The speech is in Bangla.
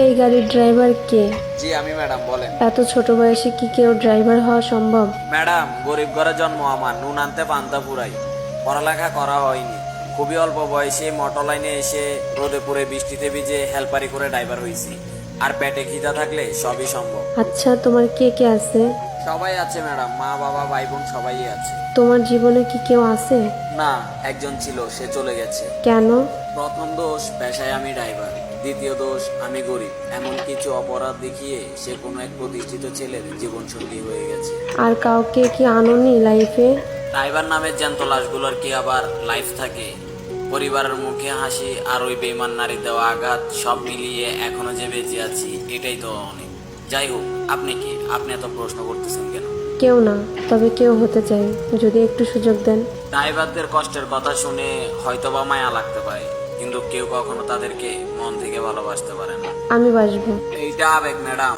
এই গাড়ির ড্রাইভার কে? জি আমি ম্যাডাম, বলেন। এত ছোট বয়সে কি কেউ ড্রাইভার হওয়া সম্ভব? ম্যাডাম, গরিব ঘরে জন্ম আমার, নুন আনতে পান্তা পুরাই। পড়ালেখা করা হয়নি, খুবই অল্প বয়সে মোটর লাইনে এসে রোদে পুড়ে বৃষ্টিতে ভিজে হেলপারি করে ড্রাইভার হয়েছি। আর পেটে খিদা থাকলে সবই সম্ভব। আচ্ছা, তোমার কে কে আছে? সবাই আছে ম্যাডাম, মা বাবা ভাই বোন সবাই আছে। তোমার জীবনে কি কেউ আছে? না, একজন ছিল, সে চলে গেছে। কেন? প্রথম দোষ, পেশায় আমি ড্রাইভার। দ্বিতীয় দোষ, আমি গরিব। এমন কিছু অপরাধ দেখিয়ে সে কোনো এক প্রতিষ্ঠিত ছেলের জীবন সঙ্গী হয়ে গেছে। আর কাউকে কি আনোনি লাইফে? ড্রাইভার নামের জ্যান্ত লাশগুলোর কি আবার লাইফ থাকে? পরিবারের মুখে হাসি আর ওই বেইমান নারী দেওয়া আঘাত সব মিলিয়ে এখনো যে বেঁচে আছি, এটাই তো অনেক। যাই হোক, আপনি কি, আপনি এত প্রশ্ন করতেছেন কেন? কেউ না, তবে কেউ হতে চাই, যদি একটু সুযোগ দেন। ড্রাইভারদের কষ্টের কথা শুনে হয়তোবা মায়া লাগতে পারে, কিন্তু কেউ কখনো তাদেরকে মন থেকে ভালোবাসতে পারে না। আমি বাসবো। এইটা আবেগ ম্যাডাম।